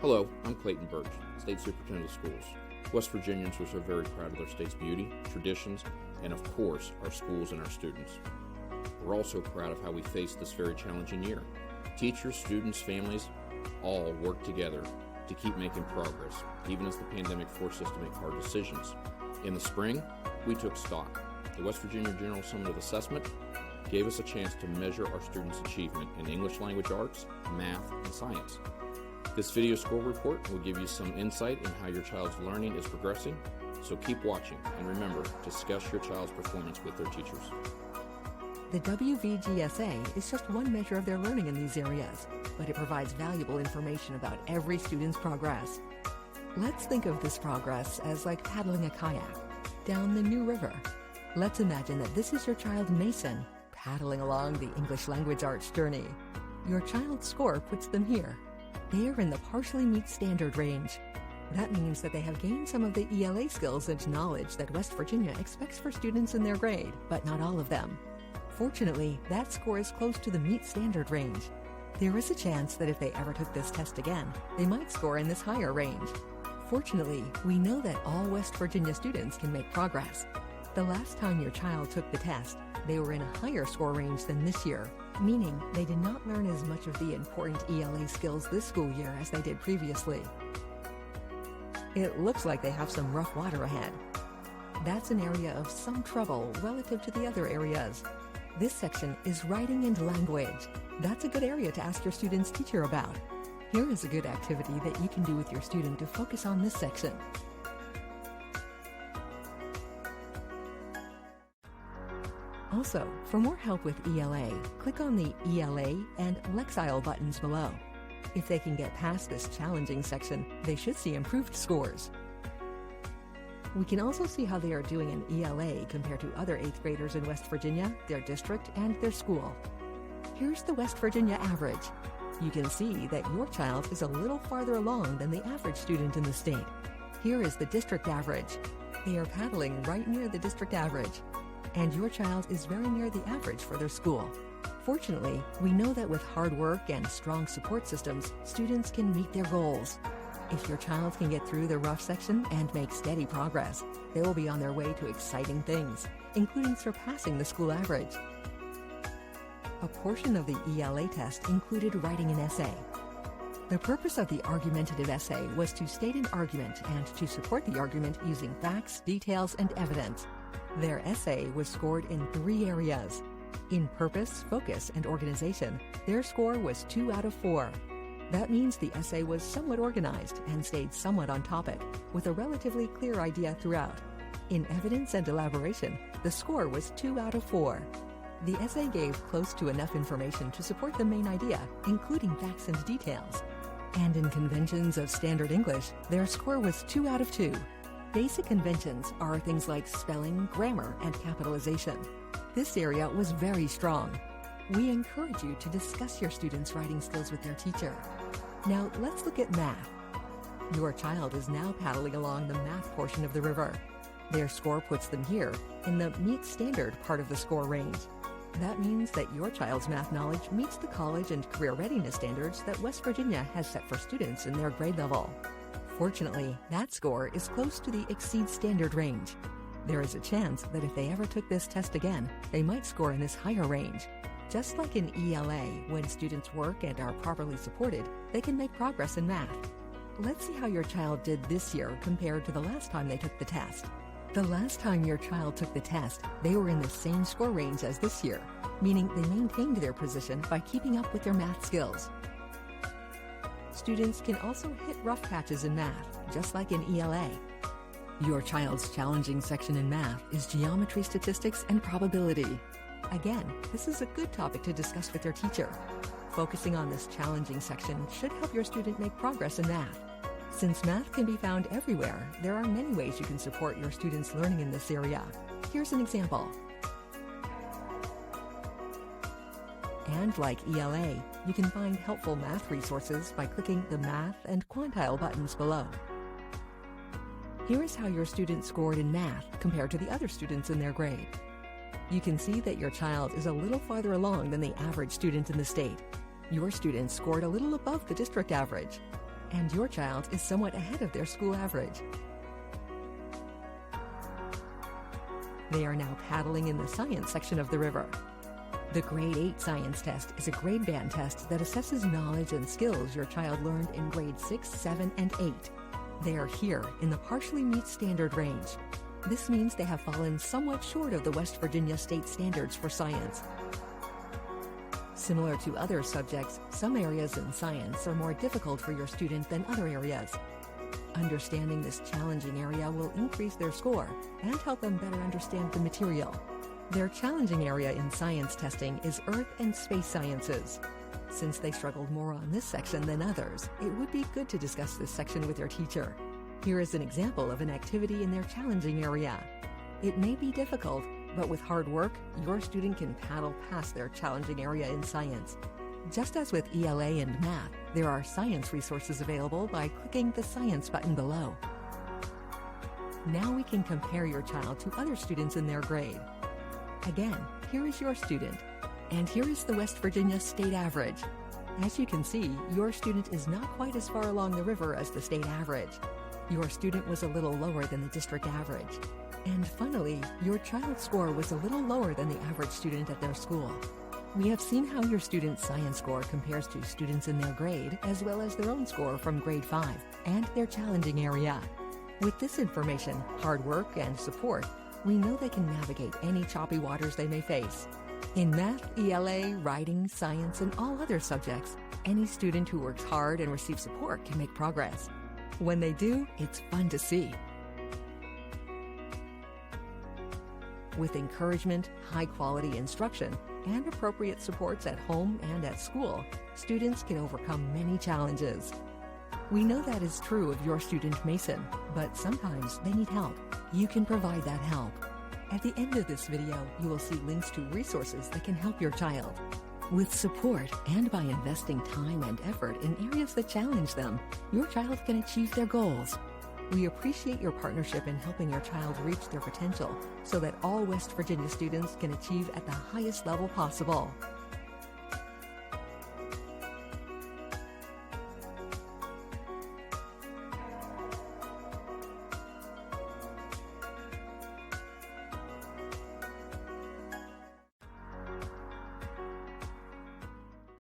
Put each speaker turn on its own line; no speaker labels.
Hello, I'm Clayton Birch, State Superintendent of Schools. West Virginians are very proud of their state's beauty, traditions, and of course, our schools and our students. We're also proud of how we faced this very challenging year. Teachers, students, families, all worked together to keep making progress, even as the pandemic forced us to make hard decisions. In the spring, we took stock. The West Virginia General Assembly of Assessment gave us a chance to measure our students' achievement in English language arts, math, and science. This video score report will give you some insight in how your child's learning is progressing, so keep watching and remember to discuss your child's performance with their teachers.
The WVGSA is just one measure of their learning in these areas, but it provides valuable information about every student's progress. Let's think of this progress as like paddling a kayak down the New River. Let's imagine that this is your child Mason paddling along the English language arts journey. Your child's score puts them here. They are in the partially meet standard range. That means that they have gained some of the ELA skills and knowledge that West Virginia expects for students in their grade, but not all of them. Fortunately, that score is close to the meet standard range. There is a chance that if they ever took this test again, they might score in this higher range. Fortunately, we know that all West Virginia students can make progress. The last time your child took the test, they were in a higher score range than this year, meaning they did not learn as much of the important ELA skills this school year as they did previously. It looks like they have some rough water ahead. That's an area of some trouble relative to the other areas. This section is writing and language. That's a good area to ask your student's teacher about. Here is a good activity that you can do with your student to focus on this section. Also, for more help with ELA, click on the ELA and Lexile buttons below. If they can get past this challenging section, they should see improved scores. We can also see how they are doing in ELA compared to other 8th graders in West Virginia, their district, and their school. Here's the West Virginia average. You can see that your child is a little farther along than the average student in the state. Here is the district average. They are paddling right near the district average. And your child is very near the average for their school. Fortunately, we know that with hard work and strong support systems, students can meet their goals. If your child can get through the rough section and make steady progress, they will be on their way to exciting things, including surpassing the school average. A portion of the ELA test included writing an essay. The purpose of the argumentative essay was to state an argument and to support the argument using facts, details, and evidence. Their essay was scored in 3 areas. In purpose, focus, and organization, their score was 2 out of 4. That means the essay was somewhat organized and stayed somewhat on topic, with a relatively clear idea throughout. In evidence and elaboration, the score was 2 out of 4. The essay gave close to enough information to support the main idea, including facts and details. And in conventions of standard English, their score was 2 out of 2. Basic conventions are things like spelling, grammar, and capitalization. This area was very strong. We encourage you to discuss your students' writing skills with their teacher. Now let's look at math. Your child is now paddling along the math portion of the river. Their score puts them here in the meet standard part of the score range. That means that your child's math knowledge meets the college and career readiness standards that West Virginia has set for students in their grade level. Fortunately, that score is close to the exceed standard range. There is a chance that if they ever took this test again, they might score in this higher range. Just like in ELA, when students work and are properly supported, they can make progress in math. Let's see how your child did this year compared to the last time they took the test. The last time your child took the test, they were in the same score range as this year, meaning they maintained their position by keeping up with their math skills. Students can also hit rough patches in math, just like in ELA. Your child's challenging section in math is geometry, statistics, and probability. Again, this is a good topic to discuss with their teacher. Focusing on this challenging section should help your student make progress in math. Since math can be found everywhere, there are many ways you can support your students' learning in this area. Here's an example. And like ELA, you can find helpful math resources by clicking the Math and Quantile buttons below. Here is how your student scored in math compared to the other students in their grade. You can see that your child is a little farther along than the average student in the state. Your student scored a little above the district average. and your child is somewhat ahead of their school average. They are now paddling in the science section of the river. The Grade 8 Science Test is a grade band test that assesses knowledge and skills your child learned in grades 6, 7, and 8. They are here in the partially meet standard range. This means they have fallen somewhat short of the West Virginia state standards for science. Similar to other subjects, some areas in science are more difficult for your student than other areas. Understanding this challenging area will increase their score and help them better understand the material. Their challenging area in science testing is Earth and Space Sciences. Since they struggled more on this section than others, it would be good to discuss this section with their teacher. Here is an example of an activity in their challenging area. It may be difficult, but with hard work, your student can paddle past their challenging area in science. Just as with ELA and math, there are science resources available by clicking the Science button below. Now we can compare your child to other students in their grade. Again, here is your student, and here is the West Virginia state average. As you can see, your student is not quite as far along the river as the state average. Your student was a little lower than the district average. And finally, your child's score was a little lower than the average student at their school. We have seen how your student's science score compares to students in their grade, as well as their own score from grade 5 and their challenging area. With this information, hard work, and support, we know they can navigate any choppy waters they may face. In math, ELA, writing, science, and all other subjects, any student who works hard and receives support can make progress. When they do, it's fun to see. With encouragement, high-quality instruction, and appropriate supports at home and at school, students can overcome many challenges. We know that is true of your student Mason, but sometimes they need help. You can provide that help. At the end of this video, you will see links to resources that can help your child. With support and by investing time and effort in areas that challenge them, your child can achieve their goals. We appreciate your partnership in helping your child reach their potential so that all West Virginia students can achieve at the highest level possible.